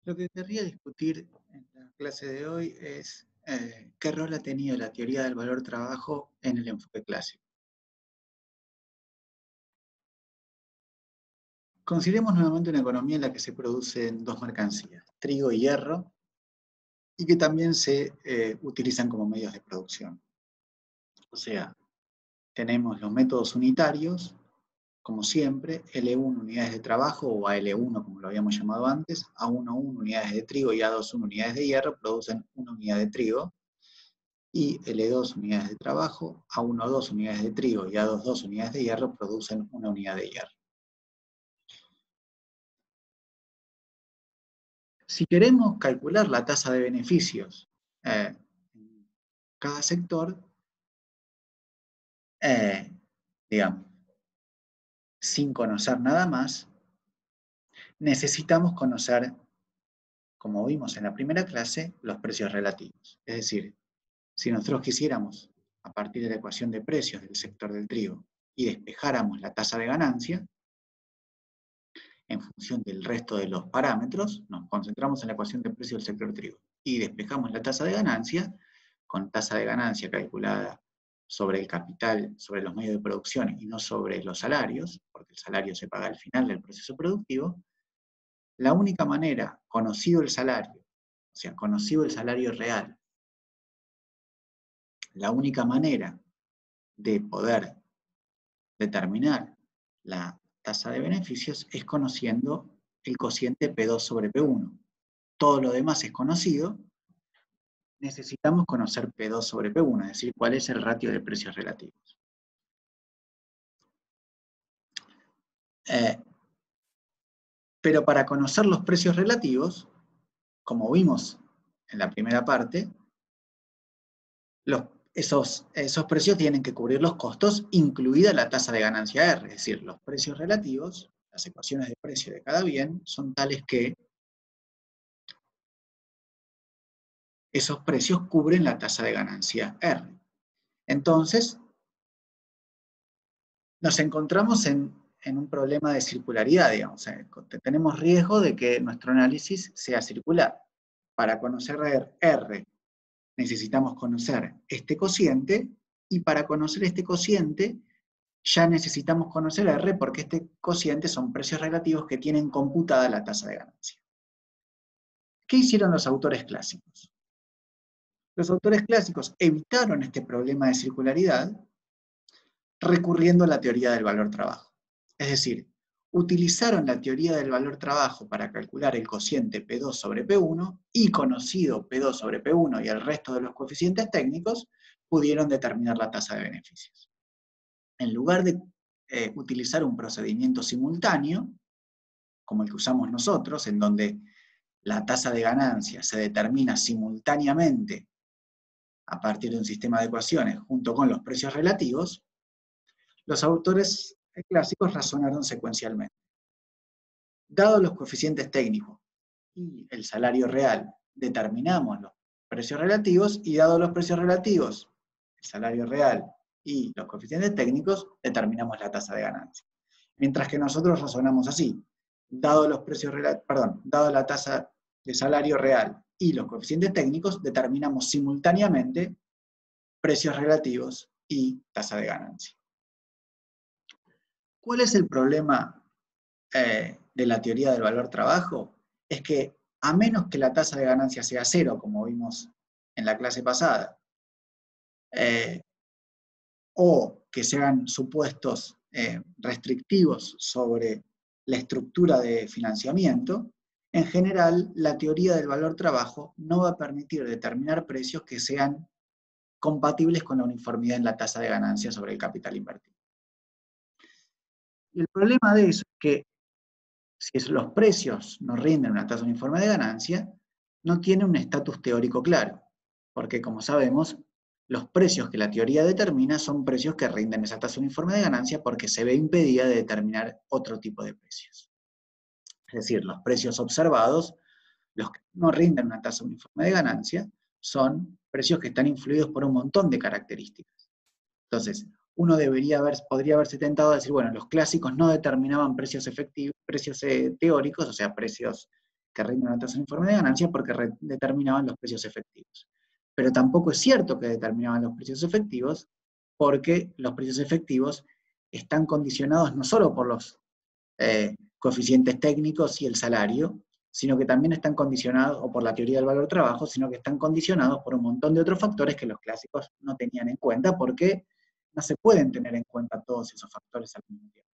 Lo que querría discutir en la clase de hoy es qué rol ha tenido la teoría del valor trabajo en el enfoque clásico. Consideremos nuevamente una economía en la que se producen dos mercancías, trigo y hierro, y que también se utilizan como medios de producción. O sea, tenemos los métodos unitarios, como siempre, L1 unidades de trabajo o AL1 como lo habíamos llamado antes, A11 unidades de trigo y A21 unidades de hierro producen una unidad de trigo, y L2 unidades de trabajo, A12 unidades de trigo y A22 unidades de hierro producen una unidad de hierro. Si queremos calcular la tasa de beneficios en cada sector, digamos, sin conocer nada más, necesitamos conocer, como vimos en la primera clase, los precios relativos. Es decir, si nosotros quisiéramos, a partir de la ecuación de precios del sector del trigo, y despejáramos la tasa de ganancia, en función del resto de los parámetros, nos concentramos en la ecuación de precio del sector trigo y despejamos la tasa de ganancia, con tasa de ganancia calculada sobre el capital, sobre los medios de producción y no sobre los salarios, porque el salario se paga al final del proceso productivo. La única manera, conocido el salario, o sea, conocido el salario real, la única manera de poder determinar la tasa de beneficios es conociendo el cociente P2 sobre P1. Todo lo demás es conocido, necesitamos conocer P2 sobre P1, es decir, cuál es el ratio de precios relativos. Pero para conocer los precios relativos, como vimos en la primera parte, esos precios tienen que cubrir los costos, incluida la tasa de ganancia R, es decir, los precios relativos, las ecuaciones de precio de cada bien, son tales que esos precios cubren la tasa de ganancia R. Entonces, nos encontramos en un problema de circularidad, digamos. Tenemos riesgo de que nuestro análisis sea circular. Para conocer R necesitamos conocer este cociente, y para conocer este cociente ya necesitamos conocer R, porque este cociente son precios relativos que tienen computada la tasa de ganancia. ¿Qué hicieron los autores clásicos? Los autores clásicos evitaron este problema de circularidad recurriendo a la teoría del valor trabajo. Es decir, utilizaron la teoría del valor trabajo para calcular el cociente P2 sobre P1 y, conocido P2 sobre P1 y el resto de los coeficientes técnicos, pudieron determinar la tasa de beneficios. En lugar de utilizar un procedimiento simultáneo, como el que usamos nosotros, en donde la tasa de ganancia se determina simultáneamente a partir de un sistema de ecuaciones junto con los precios relativos, los autores clásicos razonaron secuencialmente. Dados los coeficientes técnicos y el salario real, determinamos los precios relativos, y dados los precios relativos, el salario real y los coeficientes técnicos, determinamos la tasa de ganancia. Mientras que nosotros razonamos así: dado la tasa de salario real y los coeficientes técnicos, determinamos simultáneamente precios relativos y tasa de ganancia. ¿Cuál es el problema de la teoría del valor trabajo? Es que, a menos que la tasa de ganancia sea cero, como vimos en la clase pasada, o que se hagan supuestos restrictivos sobre la estructura de financiamiento, en general la teoría del valor trabajo no va a permitir determinar precios que sean compatibles con la uniformidad en la tasa de ganancia sobre el capital invertido. Y el problema de eso es que, si los precios no rinden una tasa uniforme de ganancia, no tiene un estatus teórico claro, porque, como sabemos, los precios que la teoría determina son precios que rinden esa tasa uniforme de ganancia, porque se ve impedida de determinar otro tipo de precios. Es decir, los precios observados, los que no rinden una tasa uniforme de ganancia, son precios que están influidos por un montón de características. Entonces, uno podría haberse tentado a decir, bueno, los clásicos no determinaban precios efectivos, precios teóricos, o sea, precios que rinden una tasa uniforme de ganancia porque determinaban los precios efectivos. Pero tampoco es cierto que determinaban los precios efectivos, porque los precios efectivos están condicionados no solo por los coeficientes técnicos y el salario, sino que también están condicionados, o por la teoría del valor trabajo, sino que están condicionados por un montón de otros factores que los clásicos no tenían en cuenta, porque no se pueden tener en cuenta todos esos factores al mismo tiempo.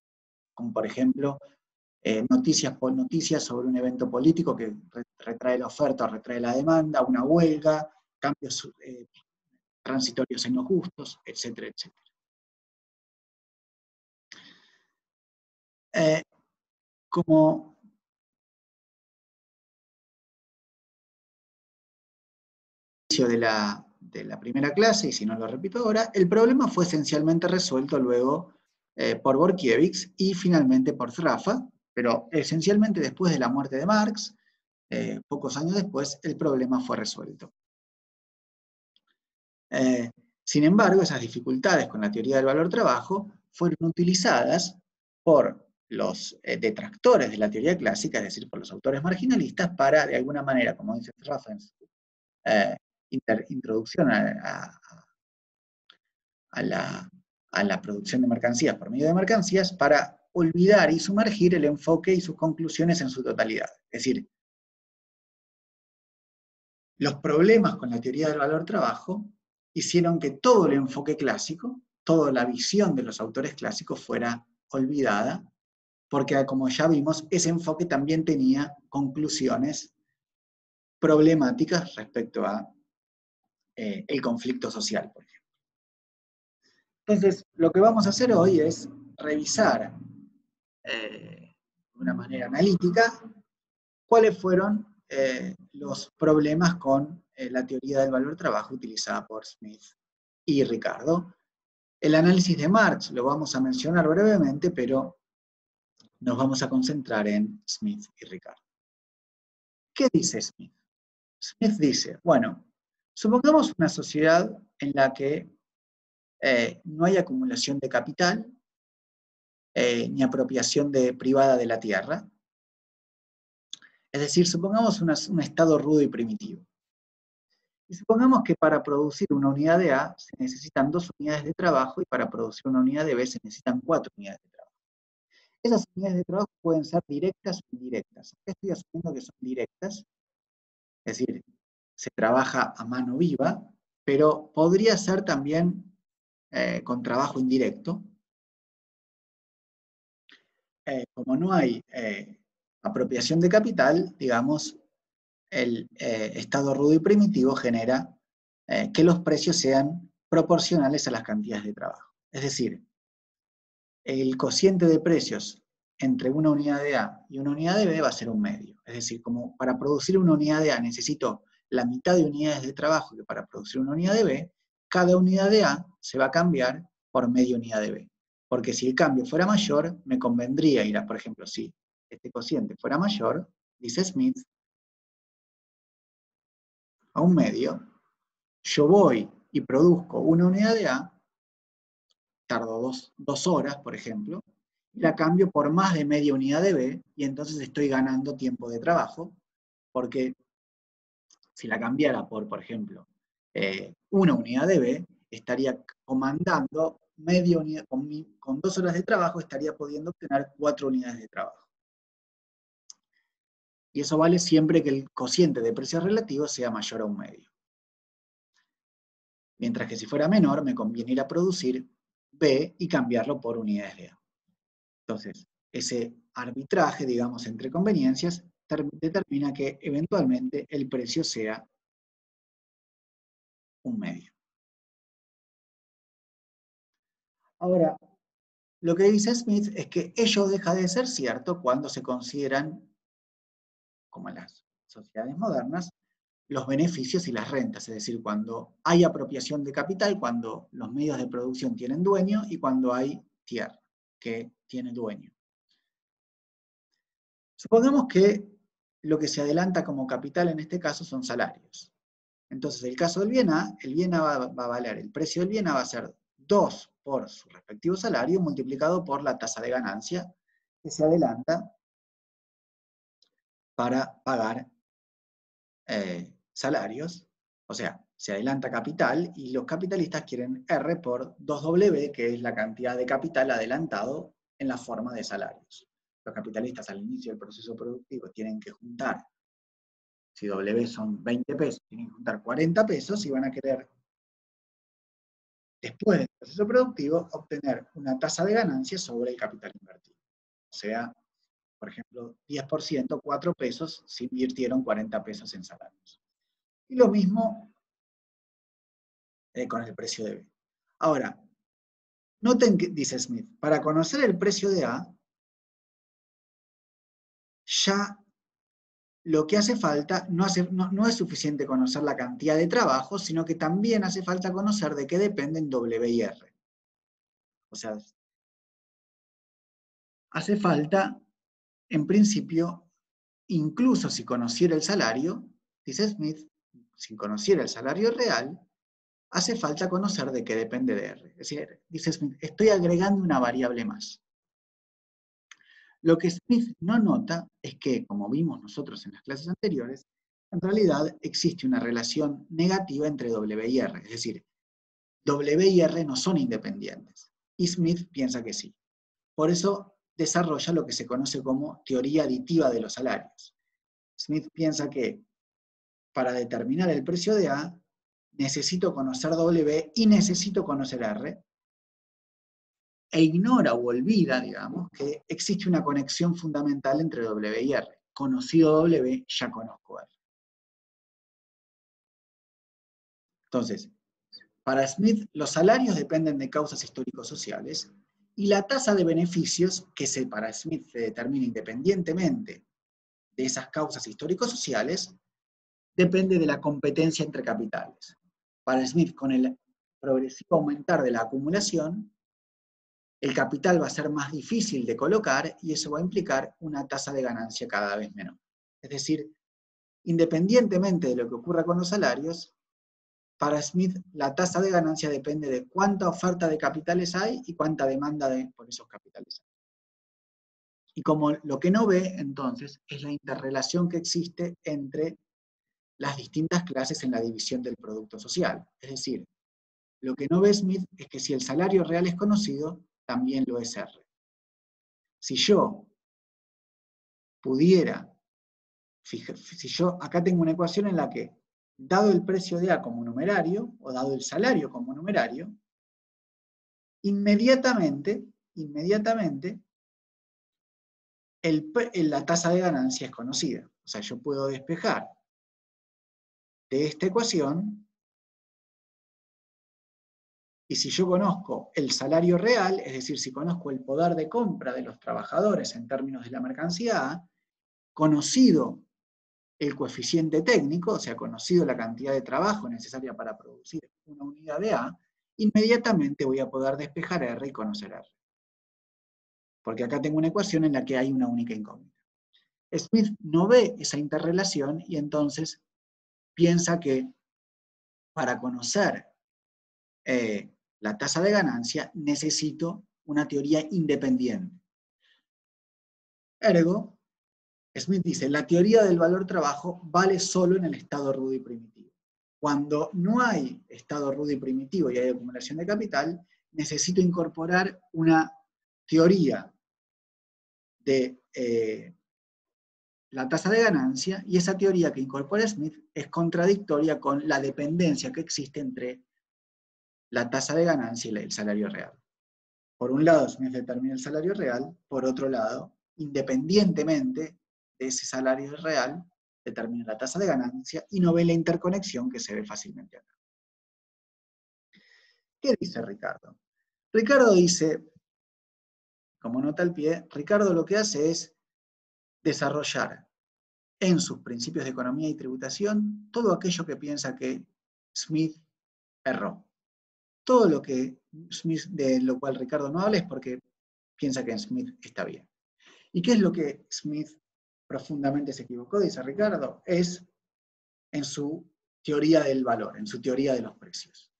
Como por ejemplo, noticias sobre un evento político que retrae la oferta o retrae la demanda, una huelga, cambios transitorios en los gustos, etcétera, etcétera. Como de la primera clase, y si no lo repito ahora, el problema fue esencialmente resuelto luego por Borkiewicz y finalmente por Zraffa, pero esencialmente después de la muerte de Marx, pocos años después, el problema fue resuelto. Sin embargo, esas dificultades con la teoría del valor trabajo fueron utilizadas por los detractores de la teoría clásica, es decir, por los autores marginalistas, para, de alguna manera, como dice Zraffa en su introducción a la producción de mercancías por medio de mercancías, para olvidar y sumergir el enfoque y sus conclusiones en su totalidad. Es decir, los problemas con la teoría del valor trabajo hicieron que todo el enfoque clásico, toda la visión de los autores clásicos fuera olvidada, porque como ya vimos, ese enfoque también tenía conclusiones problemáticas respecto a el conflicto social, por ejemplo. Entonces, lo que vamos a hacer hoy es revisar de una manera analítica cuáles fueron los problemas con la teoría del valor trabajo utilizada por Smith y Ricardo. El análisis de Marx lo vamos a mencionar brevemente, pero nos vamos a concentrar en Smith y Ricardo. ¿Qué dice Smith? Smith dice, bueno, supongamos una sociedad en la que no hay acumulación de capital, ni apropiación privada de la tierra. Es decir, supongamos un estado rudo y primitivo. Y supongamos que para producir una unidad de A se necesitan 2 unidades de trabajo y para producir una unidad de B se necesitan 4 unidades de trabajo. Esas unidades de trabajo pueden ser directas o indirectas. Acá estoy asumiendo que son directas, es decir, se trabaja a mano viva, pero podría ser también con trabajo indirecto. Como no hay apropiación de capital, digamos, el estado rudo y primitivo genera que los precios sean proporcionales a las cantidades de trabajo. Es decir, el cociente de precios entre una unidad de A y una unidad de B va a ser un medio. Es decir, como para producir una unidad de A necesito la mitad de unidades de trabajo que para producir una unidad de B, cada unidad de A se va a cambiar por media unidad de B. Porque si el cambio fuera mayor, me convendría ir a, por ejemplo, si este cociente fuera mayor, dice Smith, a un medio, yo voy y produzco una unidad de A, tardo 2 horas, por ejemplo, y la cambio por más de media unidad de B, y entonces estoy ganando tiempo de trabajo, porque si la cambiara por ejemplo, una unidad de B, estaría comandando media unidad, con 2 horas de trabajo estaría pudiendo obtener 4 unidades de trabajo. Y eso vale siempre que el cociente de precios relativos sea mayor a un medio. Mientras que si fuera menor, me conviene ir a producir B y cambiarlo por unidades de A. Entonces, ese arbitraje, digamos, entre conveniencias, determina que eventualmente el precio sea un medio. Ahora, lo que dice Smith es que ello deja de ser cierto cuando se consideran, como en las sociedades modernas, los beneficios y las rentas, es decir, cuando hay apropiación de capital, cuando los medios de producción tienen dueño y cuando hay tierra que tiene dueño. Supongamos que lo que se adelanta como capital en este caso son salarios. Entonces, el caso del bien A, el bien A va a valer, el precio del bien A va a ser 2 por su respectivo salario multiplicado por la tasa de ganancia que se adelanta para pagar salarios, o sea, se adelanta capital y los capitalistas quieren R por 2W, que es la cantidad de capital adelantado en la forma de salarios. Los capitalistas al inicio del proceso productivo tienen que juntar, si W son 20 pesos, tienen que juntar 40 pesos y van a querer, después del proceso productivo, obtener una tasa de ganancia sobre el capital invertido. O sea, por ejemplo, 10%, 4 pesos, si invirtieron 40 pesos en salarios. Y lo mismo con el precio de B. Ahora, noten que, dice Smith, para conocer el precio de A, ya lo que hace falta no es suficiente conocer la cantidad de trabajo, sino que también hace falta conocer de qué dependen W y R. O sea, hace falta, en principio, incluso si conociera el salario, dice Smith, si conociera el salario real, hace falta conocer de qué depende de R. Es decir, dice Smith, estoy agregando una variable más. Lo que Smith no nota es que, como vimos nosotros en las clases anteriores, en realidad existe una relación negativa entre W y R. Es decir, W y R no son independientes. Y Smith piensa que sí. Por eso desarrolla lo que se conoce como teoría aditiva de los salarios. Smith piensa que para determinar el precio de A, necesito conocer W y necesito conocer R, e ignora o olvida, digamos, que existe una conexión fundamental entre W y R. Conocido W, ya conozco R. Entonces, para Smith, los salarios dependen de causas histórico-sociales y la tasa de beneficios, que para Smith se determina independientemente de esas causas histórico-sociales, depende de la competencia entre capitales. Para Smith, con el progresivo aumentar de la acumulación, el capital va a ser más difícil de colocar y eso va a implicar una tasa de ganancia cada vez menor. Es decir, independientemente de lo que ocurra con los salarios, para Smith la tasa de ganancia depende de cuánta oferta de capitales hay y cuánta demanda por esos capitales hay. Y como lo que no ve, entonces, es la interrelación que existe entre las distintas clases en la división del producto social. Es decir, lo que no ve Smith es que si el salario real es conocido, también lo es R. Si yo pudiera, si yo acá tengo una ecuación en la que, dado el precio de A como numerario, o dado el salario como numerario, inmediatamente la tasa de ganancia es conocida. O sea, yo puedo despejar de esta ecuación, y si yo conozco el salario real, es decir, si conozco el poder de compra de los trabajadores en términos de la mercancía A, conocido el coeficiente técnico, o sea, conocido la cantidad de trabajo necesaria para producir una unidad de A, inmediatamente voy a poder despejar R y conocer R. Porque acá tengo una ecuación en la que hay una única incógnita. Smith no ve esa interrelación y entonces piensa que para conocer la tasa de ganancia necesito una teoría independiente. Ergo, Smith dice, la teoría del valor trabajo vale solo en el estado rudo y primitivo. Cuando no hay estado rudo y primitivo y hay acumulación de capital, necesito incorporar una teoría de la tasa de ganancia, y esa teoría que incorpora Smith es contradictoria con la dependencia que existe entre la tasa de ganancia y el salario real. Por un lado, Smith determina el salario real, por otro lado, independientemente de ese salario real, determina la tasa de ganancia y no ve la interconexión que se ve fácilmente acá. ¿Qué dice Ricardo? Ricardo dice, como nota al pie, Ricardo lo que hace es desarrollar en sus principios de economía y tributación todo aquello que piensa que Smith erró. Todo lo que Smith, de lo cual Ricardo no habla, es porque piensa que Smith está bien. ¿Y qué es lo que Smith profundamente se equivocó, dice Ricardo? Es en su teoría del valor, en su teoría de los precios.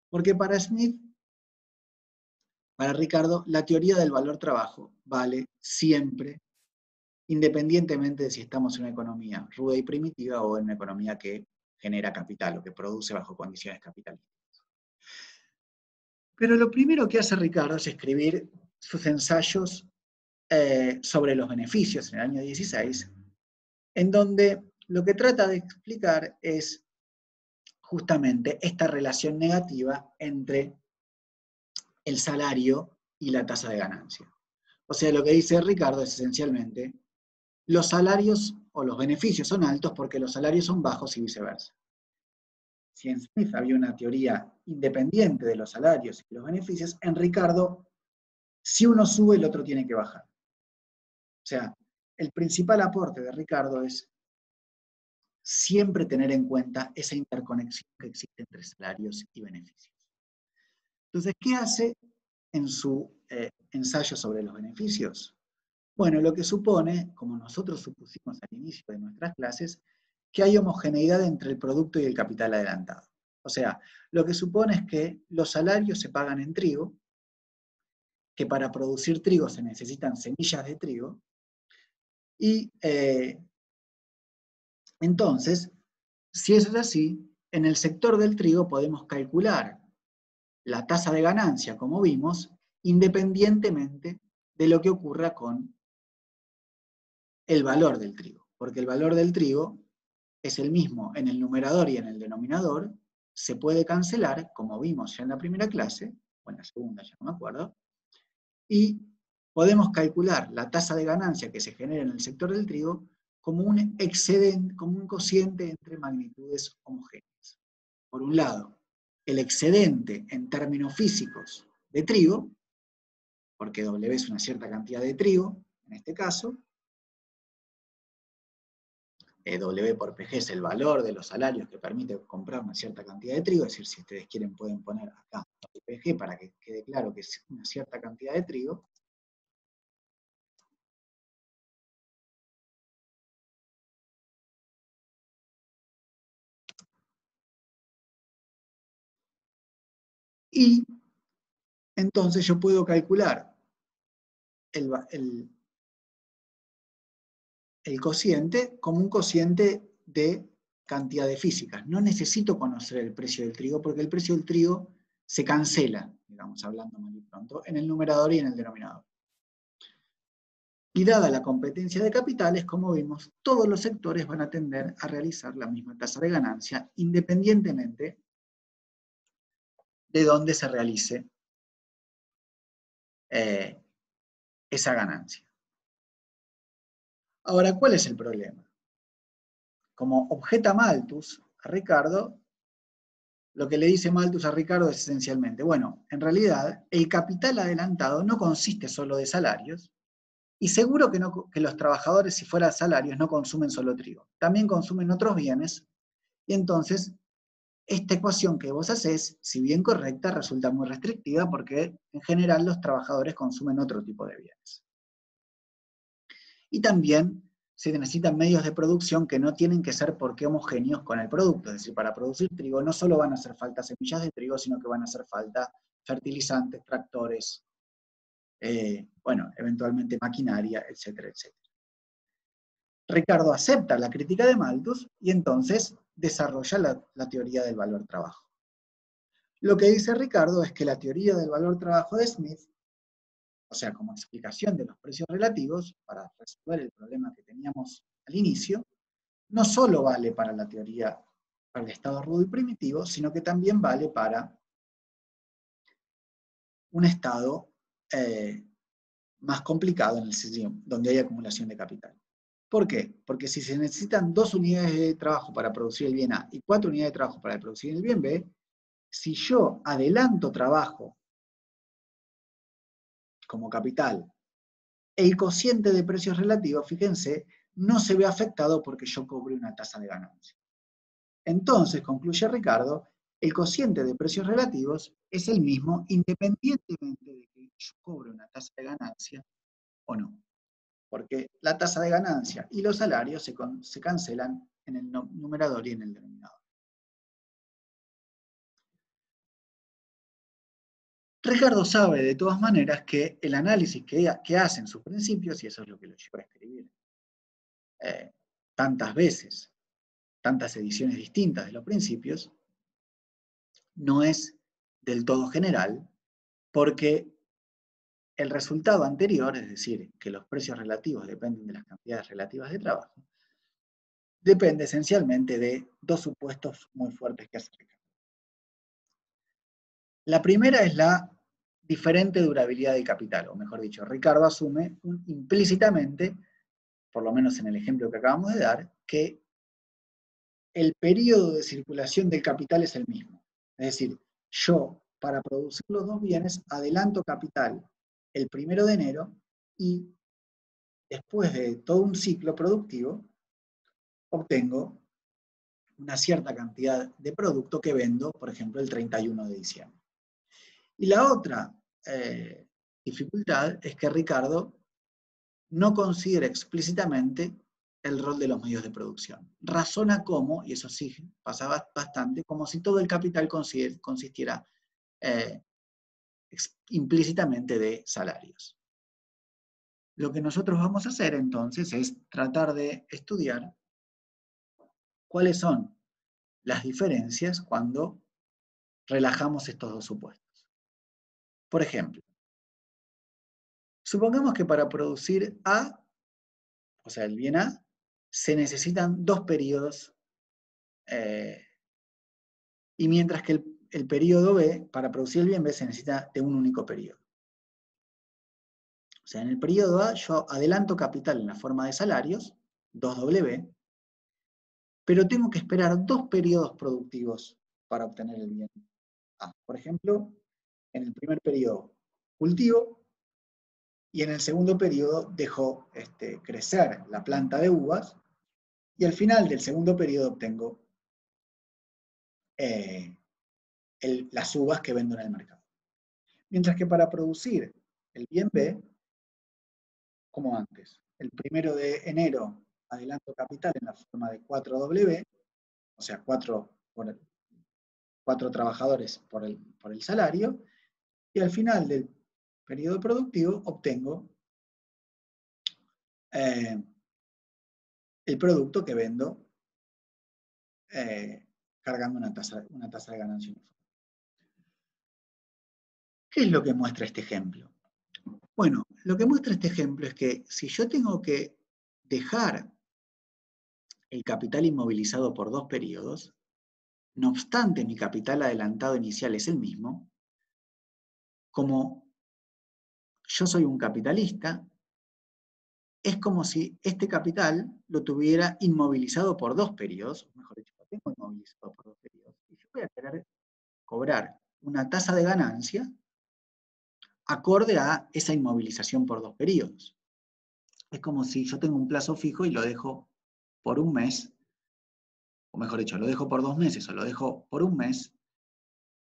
Porque para Smith, para Ricardo, la teoría del valor trabajo vale siempre independientemente de si estamos en una economía ruda y primitiva o en una economía que genera capital o que produce bajo condiciones capitalistas. Pero lo primero que hace Ricardo es escribir sus ensayos sobre los beneficios en el año 16, en donde lo que trata de explicar es justamente esta relación negativa entre el salario y la tasa de ganancia. O sea, lo que dice Ricardo es esencialmente, los salarios o los beneficios son altos porque los salarios son bajos y viceversa. Si en Smith había una teoría independiente de los salarios y los beneficios, en Ricardo, si uno sube, el otro tiene que bajar. O sea, el principal aporte de Ricardo es siempre tener en cuenta esa interconexión que existe entre salarios y beneficios. Entonces, ¿qué hace en su ensayo sobre los beneficios? Bueno, lo que supone, como nosotros supusimos al inicio de nuestras clases, que hay homogeneidad entre el producto y el capital adelantado. O sea, lo que supone es que los salarios se pagan en trigo, que para producir trigo se necesitan semillas de trigo, y entonces, si eso es así, en el sector del trigo podemos calcular la tasa de ganancia, como vimos, independientemente de lo que ocurra con el valor del trigo, porque el valor del trigo es el mismo en el numerador y en el denominador, se puede cancelar, como vimos ya en la primera clase, o en la segunda, ya no me acuerdo, y podemos calcular la tasa de ganancia que se genera en el sector del trigo como un excedente, como un cociente entre magnitudes homogéneas. Por un lado, el excedente en términos físicos de trigo, porque W es una cierta cantidad de trigo, en este caso, W por PG es el valor de los salarios que permite comprar una cierta cantidad de trigo, es decir, si ustedes quieren pueden poner acá PG para que quede claro que es una cierta cantidad de trigo. Y entonces yo puedo calcular el cociente como un cociente de cantidades físicas. No necesito conocer el precio del trigo porque el precio del trigo se cancela, digamos, hablando mal y pronto, en el numerador y en el denominador. Y dada la competencia de capitales, como vimos, todos los sectores van a tender a realizar la misma tasa de ganancia, independientemente de dónde se realice esa ganancia. Ahora, ¿cuál es el problema? Como objeta Malthus a Ricardo, lo que le dice Malthus a Ricardo es esencialmente, bueno, en realidad el capital adelantado no consiste solo de salarios, y seguro que los trabajadores, si fuera salarios, no consumen solo trigo, también consumen otros bienes, y entonces esta ecuación que vos hacés, si bien correcta, resulta muy restrictiva porque en general los trabajadores consumen otro tipo de bienes. Y también se necesitan medios de producción que no tienen que ser porque homogéneos con el producto. Es decir, para producir trigo no solo van a hacer falta semillas de trigo, sino que van a hacer falta fertilizantes, tractores, bueno, eventualmente maquinaria, etcétera, etcétera. Ricardo acepta la crítica de Malthus y entonces desarrolla la teoría del valor trabajo. Lo que dice Ricardo es que la teoría del valor trabajo de Smith, o sea, como explicación de los precios relativos, para resolver el problema que teníamos al inicio, no solo vale para la teoría, para el estado rudo y primitivo, sino que también vale para un estado más complicado en el sitio donde hay acumulación de capital. ¿Por qué? Porque si se necesitan 2 unidades de trabajo para producir el bien A y 4 unidades de trabajo para producir el bien B, si yo adelanto trabajo como capital, el cociente de precios relativos, fíjense, no se ve afectado porque yo cobre una tasa de ganancia. Entonces, concluye Ricardo, el cociente de precios relativos es el mismo independientemente de que yo cobre una tasa de ganancia o no. Porque la tasa de ganancia y los salarios se cancelan en el numerador y en el denominador. Ricardo sabe de todas maneras que el análisis que hace en sus principios, y eso es lo que lo lleva a escribir tantas veces, tantas ediciones distintas de los principios, no es del todo general, porque el resultado anterior, es decir, que los precios relativos dependen de las cantidades relativas de trabajo, depende esencialmente de dos supuestos muy fuertes que hace Ricardo. La primera es la diferente durabilidad del capital, o mejor dicho, Ricardo asume implícitamente, por lo menos en el ejemplo que acabamos de dar, que el periodo de circulación del capital es el mismo. Es decir, yo, para producir los dos bienes, adelanto capital el 1 de enero y después de todo un ciclo productivo, obtengo una cierta cantidad de producto que vendo, por ejemplo, el 31 de diciembre. Y la otra dificultad es que Ricardo no considera explícitamente el rol de los medios de producción. Razona como, y eso sí pasa bastante, como si todo el capital consistiera implícitamente de salarios. Lo que nosotros vamos a hacer entonces es tratar de estudiar cuáles son las diferencias cuando relajamos estos dos supuestos. Por ejemplo, supongamos que para producir A, o sea, el bien A, se necesitan 2 periodos, y mientras que el periodo B, para producir el bien B, se necesita de un único periodo. O sea, en el periodo A yo adelanto capital en la forma de salarios, 2W, pero tengo que esperar 2 periodos productivos para obtener el bien A. Por ejemplo, en el primer periodo cultivo, y en el segundo periodo dejo crecer la planta de uvas, y al final del segundo periodo obtengo las uvas que vendo en el mercado. Mientras que para producir el bien B, como antes, el 1 de enero adelanto capital en la forma de 4W, o sea, 4 trabajadores por el salario, y al final del periodo productivo obtengo el producto que vendo cargando una tasa de ganancia uniforme. ¿Qué es lo que muestra este ejemplo? Bueno, lo que muestra este ejemplo es que si yo tengo que dejar el capital inmovilizado por 2 periodos, no obstante mi capital adelantado inicial es el mismo, como yo soy un capitalista, es como si este capital lo tuviera inmovilizado por 2 periodos, o mejor dicho, lo tengo inmovilizado por 2 periodos, y yo voy a querer cobrar una tasa de ganancia acorde a esa inmovilización por 2 periodos. Es como si yo tengo un plazo fijo y lo dejo por un mes, o mejor dicho, lo dejo por 2 meses o lo dejo por un mes.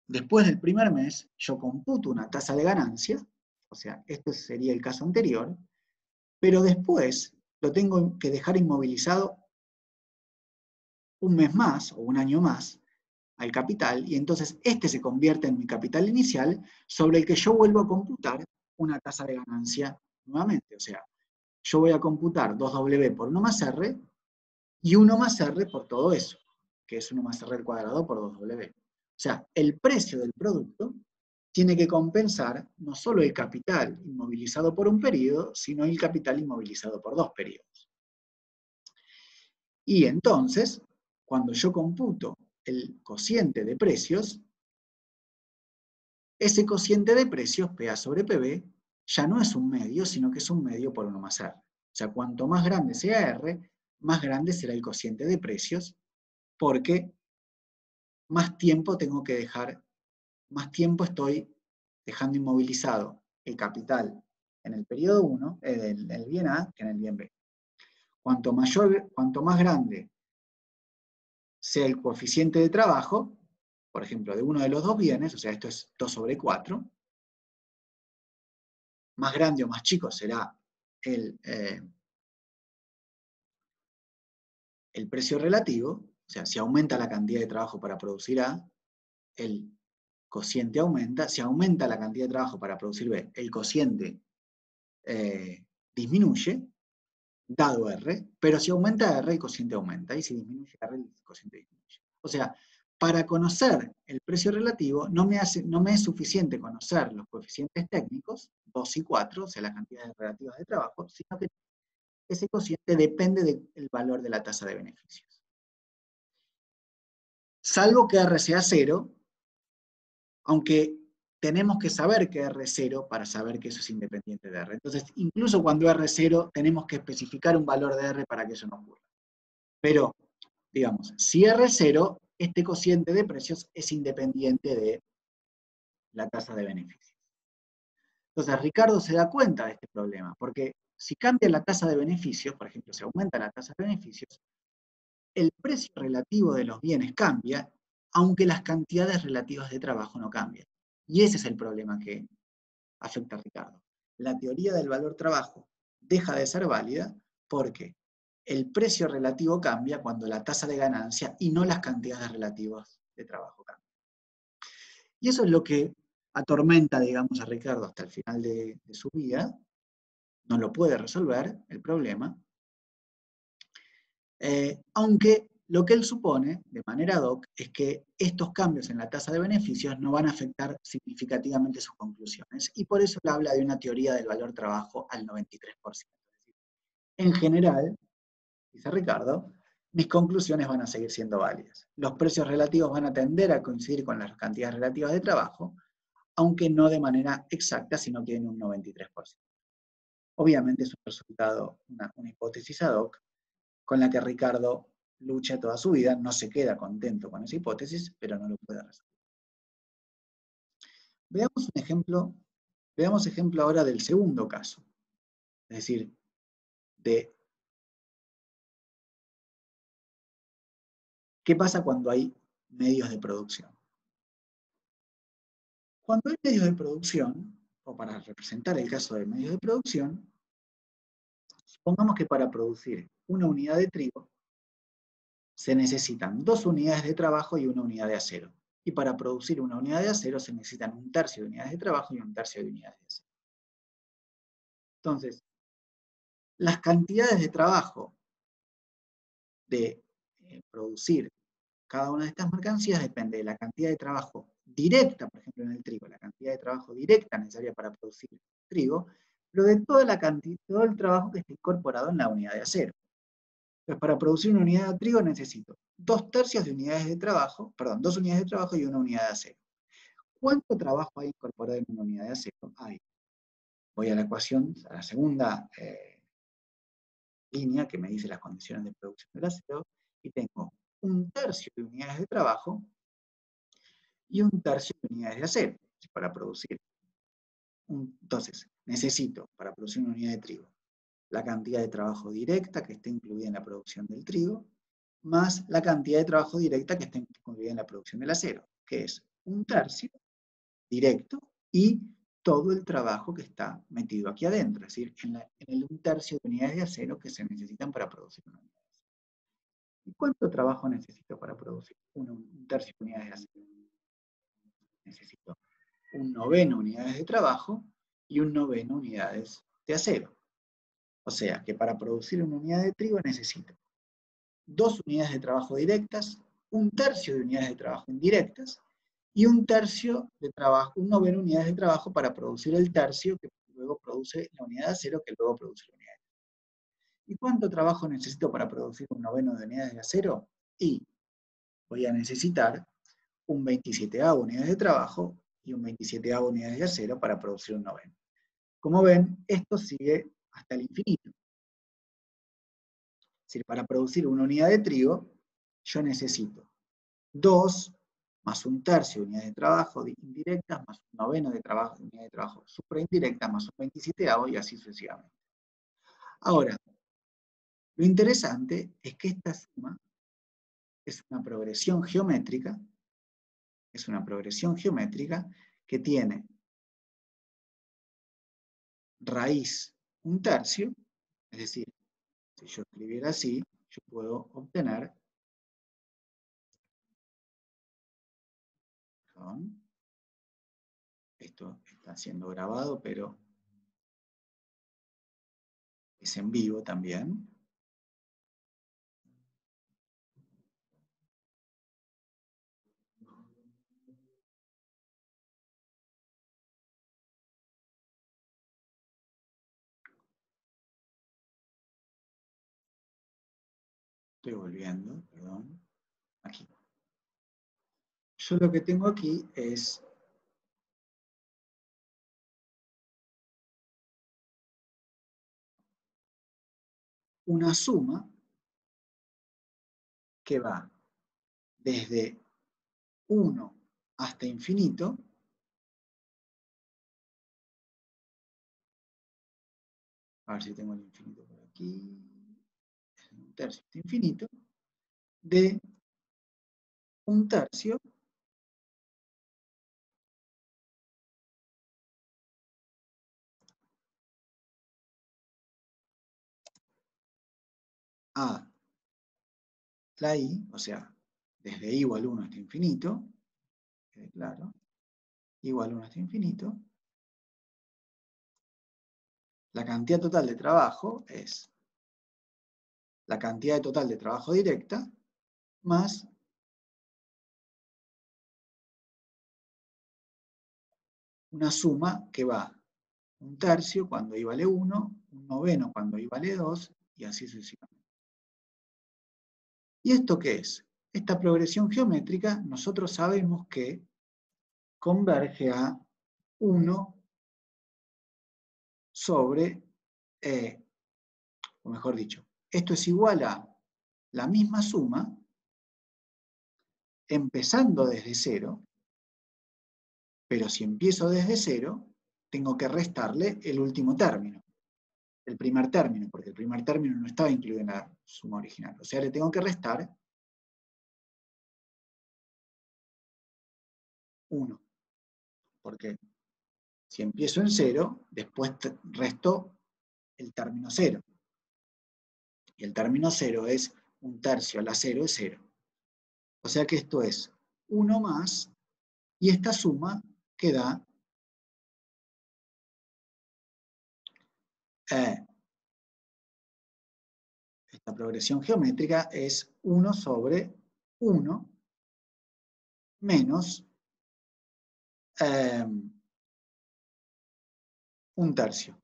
Después del primer mes, yo computo una tasa de ganancia, o sea, este sería el caso anterior, pero después lo tengo que dejar inmovilizado un mes más o un año más al capital, y entonces este se convierte en mi capital inicial sobre el que yo vuelvo a computar una tasa de ganancia nuevamente. O sea, yo voy a computar 2W por 1 más R y 1 más R por todo eso, que es 1 más R al cuadrado por 2W. O sea, el precio del producto tiene que compensar no solo el capital inmovilizado por un periodo, sino el capital inmovilizado por 2 periodos. Y entonces, cuando yo computo el cociente de precios, ese cociente de precios, PA sobre PB, ya no es un medio, sino que es un medio por 1 más R. O sea, cuanto más grande sea R, más grande será el cociente de precios, porque más tiempo tengo que dejar, más tiempo estoy dejando inmovilizado el capital en el periodo 1, el bien A, que en el bien B. Cuanto más grande sea el coeficiente de trabajo, por ejemplo, de uno de los dos bienes, o sea, esto es 2 sobre 4, más grande o más chico será el precio relativo, o sea, si aumenta la cantidad de trabajo para producir A, el cociente aumenta. Si aumenta la cantidad de trabajo para producir B, el cociente disminuye. dado R, pero si aumenta R, el cociente aumenta, y si disminuye R, el cociente disminuye. O sea, para conocer el precio relativo, no me es suficiente conocer los coeficientes técnicos, 2 y 4, o sea, las cantidades relativas de trabajo, sino que ese cociente depende del valor de la tasa de beneficios. Salvo que R sea 0, aunque tenemos que saber que R es 0 para saber que eso es independiente de R. Entonces, incluso cuando R es 0, tenemos que especificar un valor de R para que eso no ocurra. Pero, digamos, si R es 0, este cociente de precios es independiente de la tasa de beneficios. Entonces, Ricardo se da cuenta de este problema, porque si cambia la tasa de beneficios, por ejemplo, si aumenta la tasa de beneficios, el precio relativo de los bienes cambia, aunque las cantidades relativas de trabajo no cambian. Y ese es el problema que afecta a Ricardo. La teoría del valor trabajo deja de ser válida porque el precio relativo cambia cuando la tasa de ganancia y no las cantidades relativas de trabajo cambian. Y eso es lo que atormenta, digamos, a Ricardo hasta el final de su vida. No lo puede resolver el problema, aunque lo que él supone, de manera ad hoc, es que estos cambios en la tasa de beneficios no van a afectar significativamente sus conclusiones, y por eso él habla de una teoría del valor trabajo al 93%. En general, dice Ricardo, mis conclusiones van a seguir siendo válidas. Los precios relativos van a tender a coincidir con las cantidades relativas de trabajo, aunque no de manera exacta, sino que en un 93%. Obviamente es un resultado, una hipótesis ad hoc, con la que Ricardo lucha toda su vida, no se queda contento con esa hipótesis, pero no lo puede resolver. Veamos ejemplo ahora del segundo caso, es decir, de qué pasa cuando hay medios de producción. Cuando hay medios de producción, o para representar el caso de medios de producción, supongamos que para producir una unidad de trigo se necesitan 2 unidades de trabajo y 1 unidad de acero. Y para producir una unidad de acero se necesitan 1/3 de unidades de trabajo y 1/3 de unidades de acero. Entonces, las cantidades de trabajo de producir cada una de estas mercancías depende de la cantidad de trabajo directa, por ejemplo en el trigo, la cantidad de trabajo directa necesaria para producir trigo, pero de toda la cantidad, todo el trabajo que está incorporado en la unidad de acero. Entonces, para producir una unidad de trigo necesito 2/3 de unidades de trabajo, perdón, 2 unidades de trabajo y 1 unidad de acero. ¿Cuánto trabajo hay incorporado en una unidad de acero? Voy a la ecuación, a la segunda línea que me dice las condiciones de producción del acero, y tengo 1/3 de unidades de trabajo y 1/3 de unidades de acero para producir. Entonces, necesito, para producir una unidad de trigo, la cantidad de trabajo directa que esté incluida en la producción del trigo, más la cantidad de trabajo directa que esté incluida en la producción del acero, que es 1/3 directo y todo el trabajo que está metido aquí adentro, es decir, en el 1/3 de unidades de acero que se necesitan para producir una unidad de acero. ¿Y cuánto trabajo necesito para producir 1/3 de unidades de acero? Necesito 1/9 unidades de trabajo y 1/9 unidades de acero. O sea que para producir una unidad de trigo necesito 2 unidades de trabajo directas, 1/3 de unidades de trabajo indirectas y 1/3 de trabajo, 1/9 unidades de trabajo para producir el tercio que luego produce la unidad de acero que luego produce la unidad de trigo. ¿Y cuánto trabajo necesito para producir 1/9 de unidades de acero? Y voy a necesitar un 27avo unidades de trabajo y un 27avo unidades de acero para producir un 1/9. Como ven, esto sigue hasta el infinito. Es decir, para producir una unidad de trigo, yo necesito 2 más 1/3 de unidades de trabajo indirectas, más 1/9 de unidades de trabajo supraindirectas, más un 27avo y así sucesivamente. Ahora, lo interesante es que esta suma es una progresión geométrica, que tiene raíz 1/3, es decir, si yo escribiera así, yo puedo obtener, perdón, esto está siendo grabado, pero es en vivo también. Estoy volviendo, perdón. Aquí. Yo lo que tengo aquí es una suma que va desde 1 hasta infinito, a ver si tengo el infinito por aquí, un tercio hasta infinito, de un tercio a la i, o sea, desde i igual 1 hasta infinito, quede claro, igual 1 hasta infinito, la cantidad total de trabajo es la cantidad total de trabajo directa más una suma que va un tercio cuando i vale 1, un noveno cuando i vale 2, y así sucesivamente. ¿Y esto qué es? Esta progresión geométrica nosotros sabemos que converge a 1 sobre, o mejor dicho, esto es igual a la misma suma, empezando desde 0, pero si empiezo desde 0, tengo que restarle el último término, el primer término, porque el primer término no estaba incluido en la suma original. O sea, le tengo que restar 1, porque si empiezo en 0, después resto el término 0. Y el término 0 es un tercio a la 0 es 0. O sea que esto es 1 más, y esta suma que da esta progresión geométrica es 1 sobre 1 menos un tercio.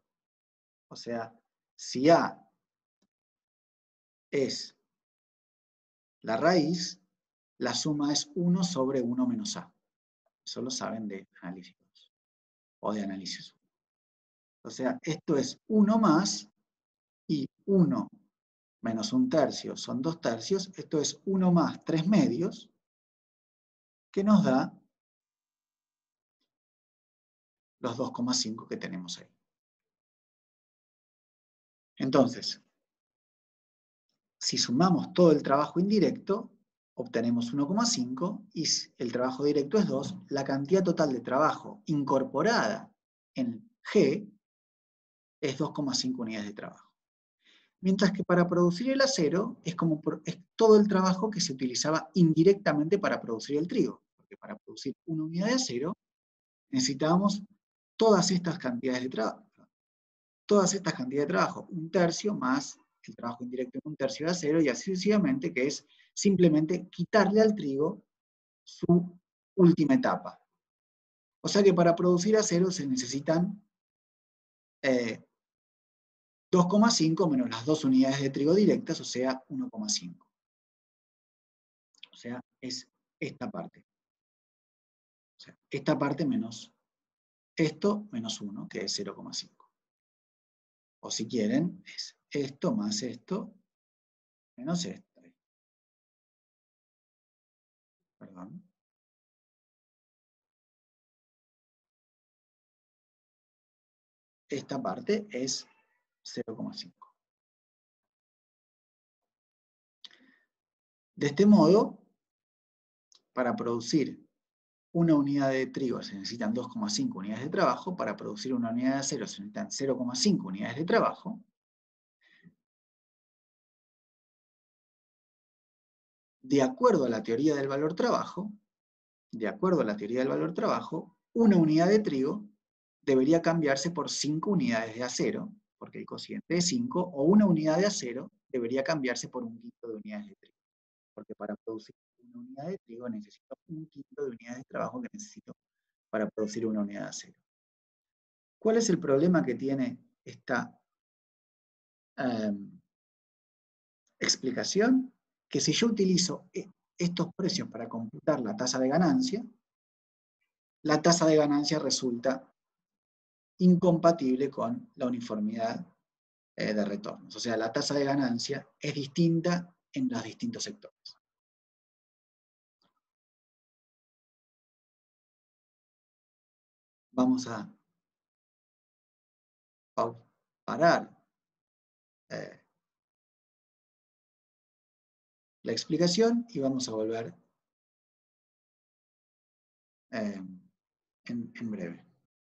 O sea, si A es la raíz, la suma es 1 sobre 1 menos A. Eso lo saben de análisis 2 o de análisis 1. O sea, esto es 1 más, y 1 menos un tercio son 2 tercios. Esto es 1 más 3 medios, que nos da los 2,5 que tenemos ahí. Entonces, si sumamos todo el trabajo indirecto, obtenemos 1,5, y el trabajo directo es 2, la cantidad total de trabajo incorporada en G es 2,5 unidades de trabajo. Mientras que para producir el acero es todo el trabajo que se utilizaba indirectamente para producir el trigo. Porque para producir una unidad de acero necesitábamos todas estas cantidades de trabajo. Todas estas cantidades de trabajo, un tercio más el trabajo indirecto en un tercio de acero, y así sucesivamente, que es simplemente quitarle al trigo su última etapa. O sea que para producir acero se necesitan 2,5 menos las 2 unidades de trigo directas, o sea, 1,5. O sea, es esta parte. O sea, esta parte menos esto menos 1, que es 0,5. O si quieren, es esto más esto menos esto. Perdón. Esta parte es 0,5. De este modo, para producir una unidad de trigo se necesitan 2,5 unidades de trabajo, para producir una unidad de acero se necesitan 0,5 unidades de trabajo. De acuerdo a la teoría del valor trabajo, una unidad de trigo debería cambiarse por 5 unidades de acero, porque el cociente es 5, o una unidad de acero debería cambiarse por un quinto de unidades de trigo, porque para producir una unidad de trigo necesito un quinto de unidades de trabajo que necesito para producir una unidad de acero. ¿Cuál es el problema que tiene esta explicación? Que si yo utilizo estos precios para computar la tasa de ganancia resulta incompatible con la uniformidad de retornos. O sea, la tasa de ganancia es distinta en los distintos sectores. Vamos a parar la explicación y vamos a volver en breve.